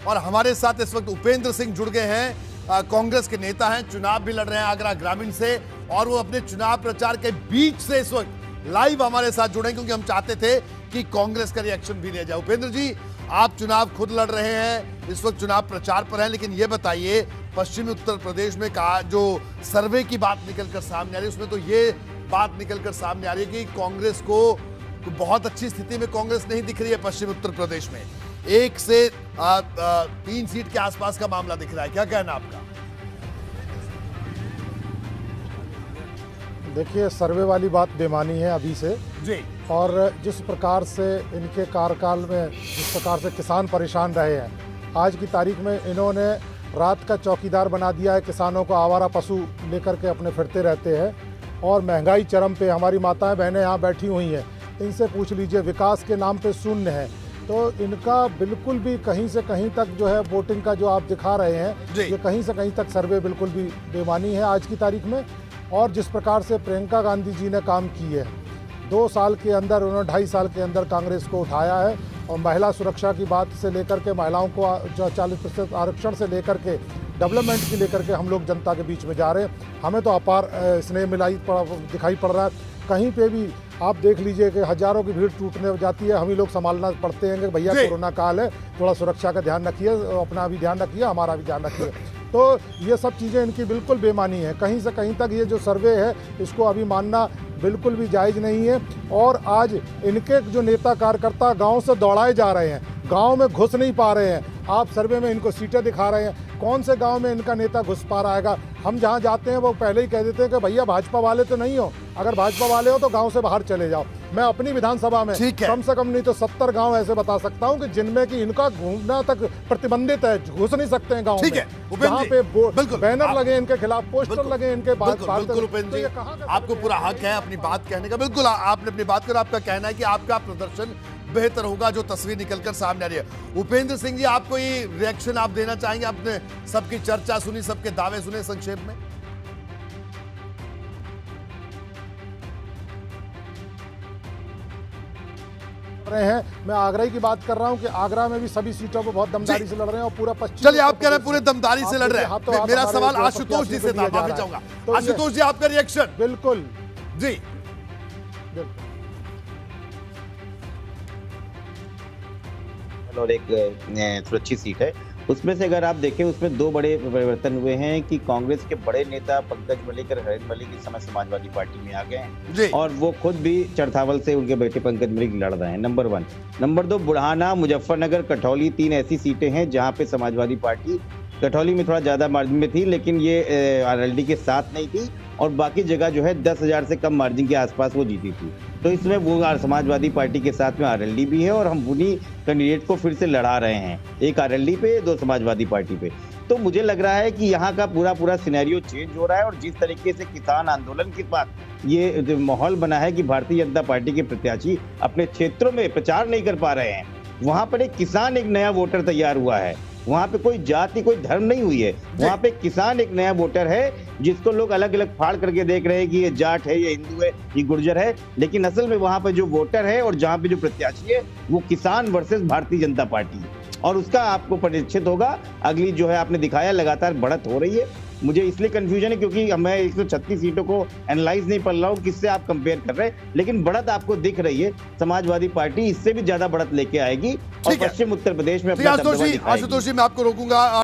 और हमारे साथ इस वक्त उपेंद्र सिंह जुड़ गए हैं, कांग्रेस के नेता हैं, चुनाव भी लड़ रहे हैं आगरा ग्रामीण से, और वो अपने चुनाव प्रचार के बीच से इस वक्त लाइव हमारे साथ जुड़े क्योंकि हम चाहते थे कि कांग्रेस का रिएक्शन भी लिया जाए। उपेंद्र जी, आप चुनाव खुद लड़ रहे हैं, इस वक्त चुनाव प्रचार पर हैं, लेकिन ये बताइए, पश्चिमी उत्तर प्रदेश में कहा जो सर्वे की बात निकलकर सामने आ रही है उसमें तो ये बात निकलकर सामने आ रही है कि कांग्रेस को बहुत अच्छी स्थिति में कांग्रेस नहीं दिख रही है पश्चिमी उत्तर प्रदेश में। 1 से 3 सीट के आसपास का मामला दिख रहा है, क्या कहना आपका? देखिए, सर्वे वाली बात बेमानी है अभी से जी, और जिस प्रकार से इनके कार्यकाल में जिस प्रकार से किसान परेशान रहे हैं, आज की तारीख में इन्होंने रात का चौकीदार बना दिया है। किसानों को आवारा पशु लेकर के अपने फिरते रहते हैं और महंगाई चरम पे। हमारी माताएं बहनें यहाँ बैठी हुई हैं, इनसे पूछ लीजिए, विकास के नाम पे शून्य है। तो इनका बिल्कुल भी कहीं से कहीं तक जो है वोटिंग का जो आप दिखा रहे हैं, ये कहीं से कहीं तक सर्वे बिल्कुल भी बेमानी है आज की तारीख में। और जिस प्रकार से प्रियंका गांधी जी ने काम की है, 2 साल के अंदर उन्होंने 2.5 साल के अंदर कांग्रेस को उठाया है, और महिला सुरक्षा की बात से लेकर के महिलाओं को 40% आरक्षण से लेकर के डेवलपमेंट की लेकर के हम लोग जनता के बीच में जा रहे हैं। हमें तो अपार स्नेह मिलाई दिखाई पड़ रहा है। कहीं पे भी आप देख लीजिए कि हजारों की भीड़ टूटने जाती है, हम ही लोग संभालना पड़ते हैं कि भैया कोरोना काल है, थोड़ा सुरक्षा का ध्यान रखिए, अपना भी ध्यान रखिए, हमारा भी ध्यान रखिए। तो ये सब चीज़ें इनकी बिल्कुल बेमानी है। कहीं से कहीं तक ये जो सर्वे है इसको अभी मानना बिल्कुल भी जायज़ नहीं है। और आज इनके जो नेता कार्यकर्ता गांव से दौड़ाए जा रहे हैं, गांव में घुस नहीं पा रहे हैं। आप सर्वे में इनको सीटें दिखा रहे हैं, कौन से गांव में इनका नेता घुस पा रहा है? हम जहां जाते हैं वो पहले ही कह देते हैं कि भैया भाजपा वाले तो नहीं हो, अगर भाजपा वाले हो तो गांव से बाहर चले जाओ। मैं अपनी विधानसभा में कम से कम नहीं तो 70 गांव ऐसे बता सकता हूं कि जिनमें कि इनका घूमना तक प्रतिबंधित है, घुस नहीं सकते हैं गांव में, जहां पे बैनर लगे इनके खिलाफ, पोस्टर लगे इनके बिल्कुल उपेंद्र जी, आपको पूरा हक है अपनी बात कहने का। बिल्कुल आपने अपनी बात कर, आपका कहना है कि आपका प्रदर्शन बेहतर होगा जो तस्वीर निकलकर सामने आ रही है। उपेंद्र सिंह जी, आप कोई रिएक्शन आप देना चाहेंगे? आपने सबकी चर्चा सुनी, सबके दावे सुने संक्षेप में। रहे हैं, मैं आगरा की बात कर रहा हूं कि आगरा में भी सभी सीटों पर बहुत दमदारी से लड़ रहे हैं और पूरा पश्चिम। चलिए, आप कह रहे हैं पूरे दमदारी से लड़ रहे हैं। मेरा सवाल आशुतोष जी से था, माफी चाहूंगा। आशुतोष जी, आपका रिएक्शन? बिल्कुल जी, और एक सुरक्षित सीट है, उसमें से अगर आप देखें उसमें 2 बड़े परिवर्तन हुए हैं कि कांग्रेस के बड़े नेता पंकज मलिक और हरेंद्र मलिक इस समय समाजवादी पार्टी में आ गए हैं और वो खुद भी चरथावल से उनके बेटे पंकज मलिक लड़ रहे हैं, नंबर 1। नंबर 2, बुढ़ाना, मुजफ्फरनगर, कठौली, 3 ऐसी सीटें हैं जहां पे समाजवादी पार्टी कठौली में थोड़ा ज्यादा मार्जिन में थी, लेकिन ये आरएलडी के साथ नहीं थी, और बाकी जगह जो है 10,000 से कम मार्जिन के आसपास वो जीती थी। तो इसमें वो समाजवादी पार्टी के साथ में आरएलडी भी है और हम उन्हीं कैंडिडेट को फिर से लड़ा रहे हैं, एक आरएलडी पे, 2 समाजवादी पार्टी पे। तो मुझे लग रहा है कि यहाँ का पूरा सिनेरियो चेंज हो रहा है, और जिस तरीके से किसान आंदोलन के बाद ये माहौल बना है कि भारतीय जनता पार्टी के प्रत्याशी अपने क्षेत्रों में प्रचार नहीं कर पा रहे हैं, वहां पर एक किसान, एक नया वोटर तैयार हुआ है। वहां पे कोई जाति, कोई धर्म नहीं हुई है, वहां पे किसान एक नया वोटर है जिसको लोग अलग अलग फाड़ करके देख रहे हैं कि ये जाट है, ये हिंदू है, ये गुर्जर है, लेकिन असल में वहां पे जो वोटर है और जहां पे जो प्रत्याशी है वो किसान वर्सेस भारतीय जनता पार्टी है, और उसका आपको परिचित होगा। अगली जो है आपने दिखाया लगातार बढ़त हो रही है। मुझे इसलिए कंफ्यूजन है क्योंकि मैं 136 सीटों को एनालाइज नहीं कर रहा हूँ किससे आप कंपेयर कर रहे हैं, लेकिन बढ़त आपको दिख रही है। समाजवादी पार्टी इससे भी ज्यादा बढ़त लेके आएगी और पश्चिम उत्तर प्रदेश में आशुतोष जी, मैं आपको रोकूंगा।